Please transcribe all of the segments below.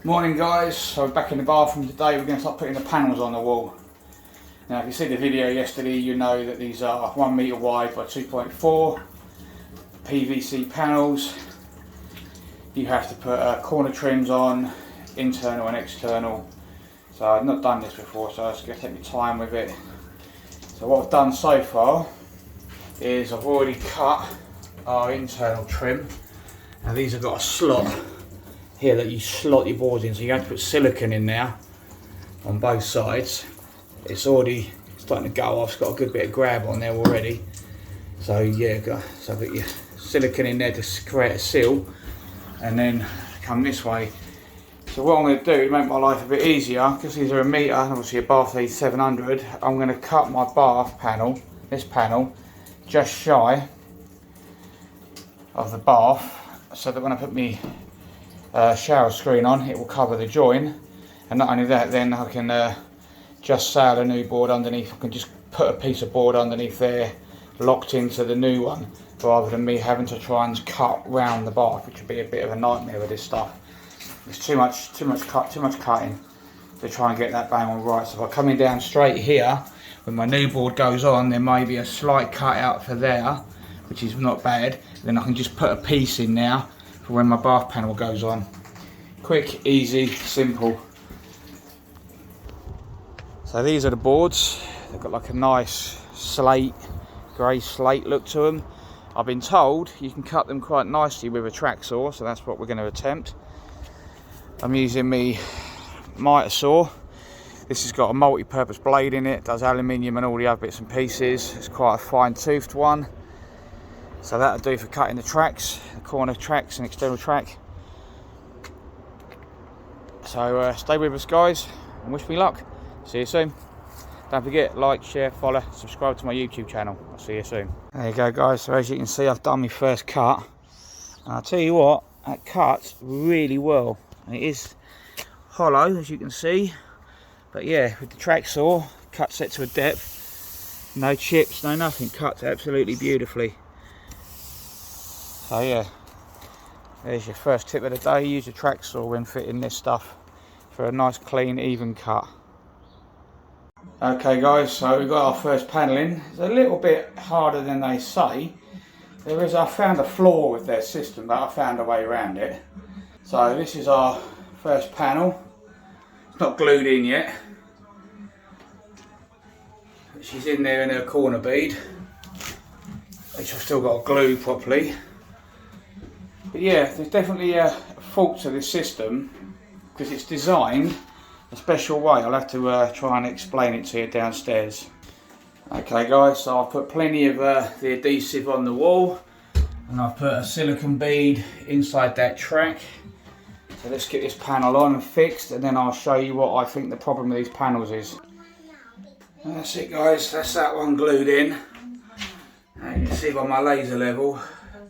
Morning guys, so we're back in the bathroom today. We're going to start putting the panels on the wall. Now if you see the video yesterday, you know that these are 1 metre wide by 2.4 PVC panels. You have to put corner trims on, internal and external. So I've not done this before, so it's going to take me time with it. So what I've done so far is I've already cut our internal trim. Now these have got a slot here that you slot your boards in, so you have to put silicone in now on both sides. It's already starting to go off, it's got a good bit of grab on there already. So yeah, so I've got your silicone in there to create a seal, and then come this way. So what I'm going to do to make my life a bit easier, because these are 1 metre and obviously a bath needs 700, I'm going to cut my bath panel, this panel, just shy of the bath, so that when I put my shower screen on, it will cover the join. And not only that, then I can just sail a new board underneath. I can just put a piece of board underneath there, locked into the new one, rather than me having to try and cut round the bath, which would be a bit of a nightmare with this stuff. It's too much cutting to try and get that bang on right. So if I'm coming down straight here, when my new board goes on, there may be a slight cut out for there, which is not bad. Then I can just put a piece in now for when my bath panel goes on. Quick, easy, simple. So these are the boards. They've got like a nice slate, grey slate look to them. I've been told you can cut them quite nicely with a track saw, so that's what we're going to attempt. I'm using my miter saw. This has got a multi-purpose blade in it, does aluminium and all the other bits and pieces. It's quite a fine-toothed one. So that'll do for cutting the tracks, the corner tracks and external track. So stay with us guys and wish me luck. See you soon. Don't forget, like, share, follow, subscribe to my YouTube channel. I'll see you soon. There you go guys, so as you can see I've done my first cut. And I'll tell you what, that cuts really well. And it is hollow as you can see. But yeah, with the track saw, cut set to a depth. No chips, no nothing, cuts absolutely beautifully. So yeah, there's your first tip of the day. Use a track saw when fitting this stuff for a nice clean even cut. Okay guys, so we've got our first panel in. It's a little bit harder than they say. I found a flaw with their system, but I found a way around it. So this is our first panel. It's not glued in yet. She's in there in her corner bead, which I've still got to glue properly. But yeah, there's definitely a fault to this system because it's designed a special way. I'll have to try and explain it to you downstairs. Okay guys, so I've put plenty of the adhesive on the wall, and I've put a silicone bead inside that track. So let's get this panel on and fixed, and then I'll show you what I think the problem with these panels is. And that's it guys, that's that one glued in. And you can see by my laser level,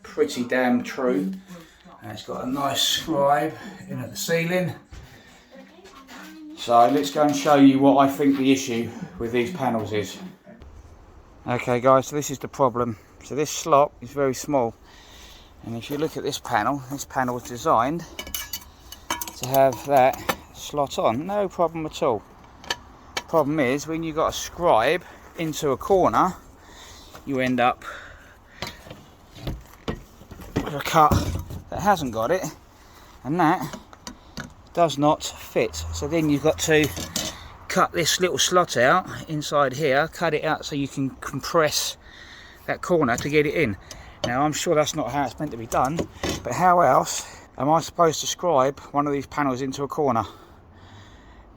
pretty damn true. And it's got a nice scribe in at the ceiling. So let's go and show you what I think the issue with these panels is. Okay guys, so this is the problem. So this slot is very small, and if you look at this panel was designed to have that slot on, no problem at all. Problem is, when you've got a scribe into a corner, you end up with a cut that hasn't got it, and that does not fit. So then you've got to cut this little slot out inside here, cut it out so you can compress that corner to get it in. Now I'm sure that's not how it's meant to be done, but how else am I supposed to scribe one of these panels into a corner?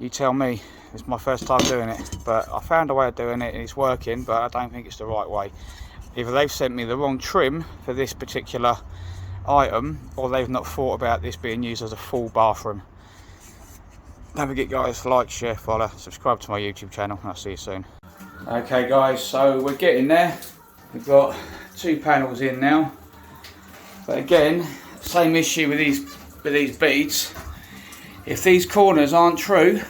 You tell me. It's my first time doing it, but I found a way of doing it and it's working, but I don't think it's the right way. Either they've sent me the wrong trim for this particular item, or they've not thought about this being used as a full bathroom. Don't forget guys, like, share, follow, subscribe to my YouTube channel, and I'll see you soon. Okay guys, so we're getting there. We've got 2 panels in now, but again, same issue with these beads. If these corners aren't true,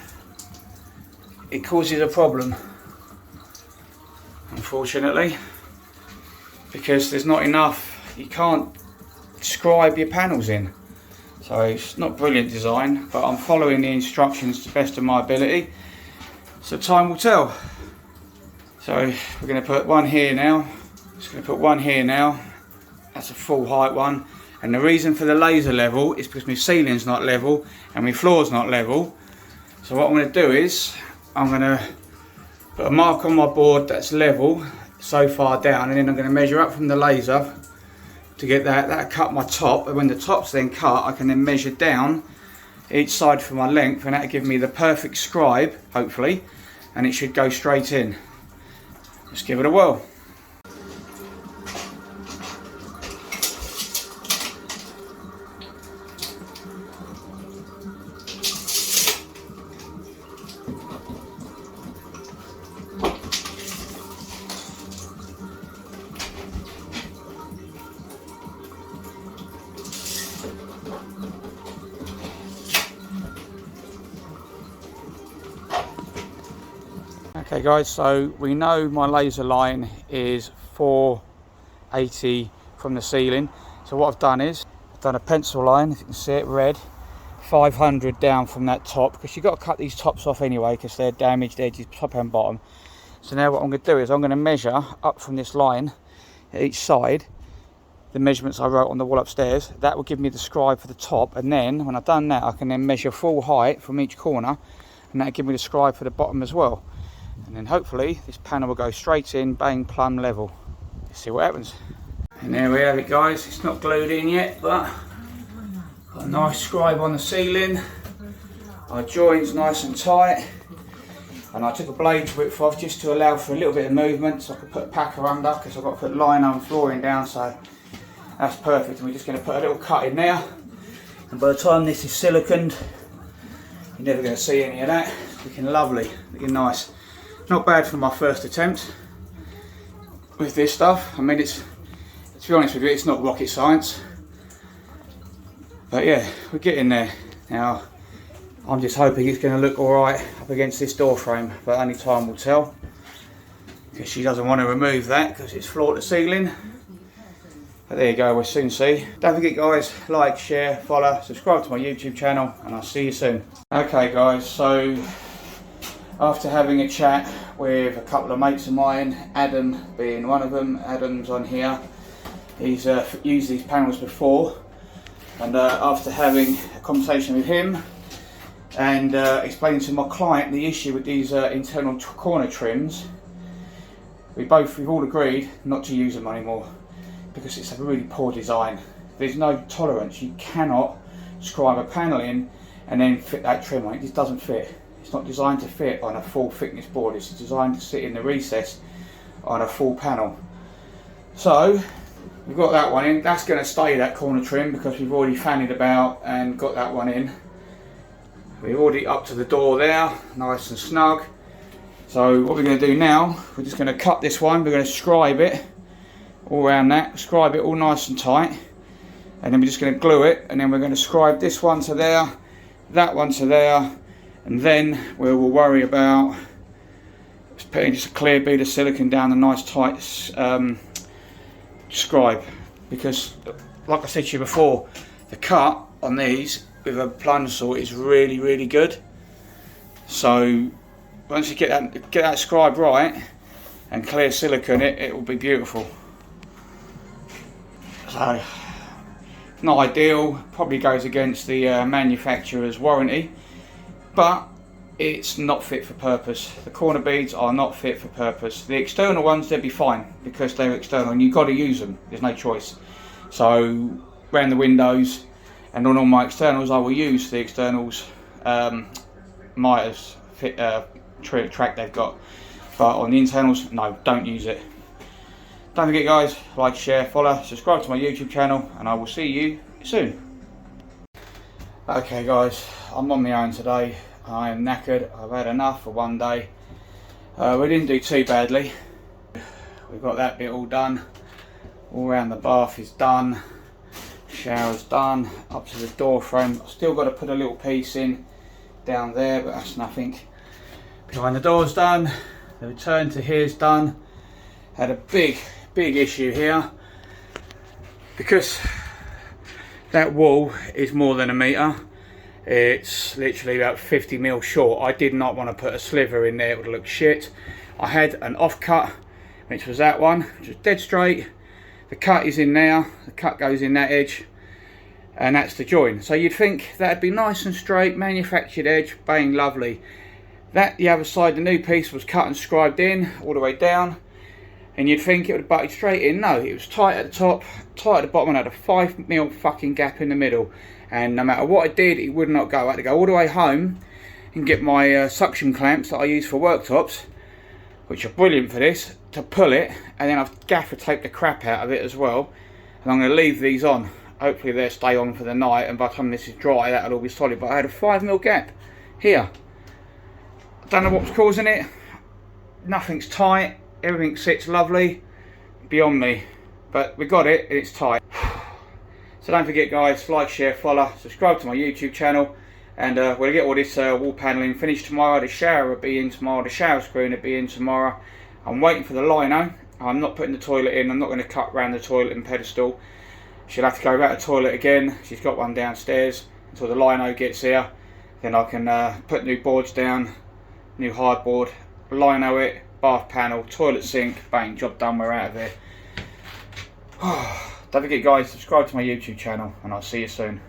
it causes a problem, unfortunately, because there's not enough. You can't scribe your panels in. So So it's not brilliant design, but I'm following the instructions to the best of my ability. So time will tell. So we're going to put one here now. Just going to put one here now. That's a full height one. And the reason for the laser level is because my ceiling's not level and my floor's not level. So what I'm going to do is I'm going to put a mark on my board that's level so far down, and then I'm going to measure up from the laser to get that. That'll cut my top, and when the top's then cut, I can then measure down each side for my length, and that'll give me the perfect scribe, hopefully, and it should go straight in. Let's give it a whirl. Okay guys, so we know my laser line is 480 from the ceiling. So what I've done is, I've done a pencil line, if you can see it, red, 500 down from that top, because you've got to cut these tops off anyway, because they're damaged edges, top and bottom. So now what I'm going to do is I'm going to measure up from this line at each side, the measurements I wrote on the wall upstairs. That will give me the scribe for the top, and then when I've done that, I can then measure full height from each corner, and that'll give me the scribe for the bottom as well. And then hopefully this panel will go straight in, bang, plumb level. Let's see what happens. And there we have it guys, it's not glued in yet, but got a nice scribe on the ceiling. Our joint's nice and tight. And I took a blade width off just to allow for a little bit of movement, so I could put a packer under, because I've got to put lino and flooring down, so that's perfect. And we're just going to put a little cut in there. And by the time this is siliconed, you're never going to see any of that. It's looking lovely, looking nice. Not bad for my first attempt with this stuff. I mean, to be honest with you, it's not rocket science. But yeah, we're getting there. Now, I'm just hoping it's going to look alright up against this door frame, but only time will tell. Because she doesn't want to remove that, because it's floor to ceiling. But there you go, we'll soon see. Don't forget guys, like, share, follow, subscribe to my YouTube channel, and I'll see you soon. Okay guys, so after having a chat with a couple of mates of mine, Adam being one of them, Adam's on here, he's used these panels before, and after having a conversation with him and explaining to my client the issue with these internal corner trims, we've all agreed not to use them anymore, because it's a really poor design. There's no tolerance. You cannot scribe a panel in and then fit that trim on it. It just doesn't fit. It's not designed to fit on a full thickness board. It's designed to sit in the recess on a full panel. So we've got that one in. That's going to stay, that corner trim, because we've already fannied about and got that one in. We're already up to the door there, nice and snug. So what we're going to do now, we're just going to cut this one. We're going to scribe it all around that, scribe it all nice and tight, and then we're just going to glue it, and then we're going to scribe this one to there, that one to there, and then we will worry about putting just a clear bead of silicone down a nice tight scribe, because like I said to you before, the cut on these with a plunge saw is really good. So once you get that scribe right and clear silicone, it will be beautiful. So not ideal, probably goes against the manufacturer's warranty, but it's not fit for purpose. The corner beads are not fit for purpose. The external ones, they'll be fine because they're external and you've got to use them, there's no choice. So around the windows and on all my externals, I will use the externals miters track they've got, but on the internals, no, don't use it. Don't forget guys, like, share, follow, subscribe to my YouTube channel, and I will see you soon. Okay guys, I'm on my own today. I am knackered. I've had enough for one day. We didn't do too badly. We've got that bit all done. All around the bath is done. Shower's done. Up to the door frame. I've still got to put a little piece in down there, but that's nothing. Behind the door's done. The return to here's done. Had a big issue here because That wall is more than a metre. It's literally about 50mm short. I did not want to put a sliver in there, it would look shit. I had an offcut, which was that one, which was dead straight. The cut is in there, the cut goes in that edge, and that's the join. So you'd think that'd be nice and straight, manufactured edge, bang, lovely. That, the other side, the new piece was cut and scribed in all the way down, and you'd think it would have butted straight in. No, it was tight at the top, tight at the bottom, and had a 5mm fucking gap in the middle. And no matter what I did, it would not go. I had to go all the way home and get my suction clamps that I use for worktops, which are brilliant for this, to pull it, and then I've gaffer taped the crap out of it as well. And I'm going to leave these on. Hopefully they'll stay on for the night, and by the time this is dry, that'll all be solid. But I had a 5mm gap here. I don't know what's causing it. Nothing's tight. Everything sits lovely. Beyond me. But we got it, and it's tight. So don't forget, guys, like, share, follow, subscribe to my YouTube channel, and we'll get all this wall panelling finished tomorrow. The shower will be in tomorrow, the shower screen will be in tomorrow. I'm waiting for the lino. I'm not putting the toilet in. I'm not going to cut around the toilet and pedestal. She'll have to go back to the toilet again. She's got one downstairs until the lino gets here. Then I can put new boards down, new hardboard, lino it, bath panel, toilet sink, bang, job done, we're out of here. Don't forget, guys, subscribe to my YouTube channel, and I'll see you soon.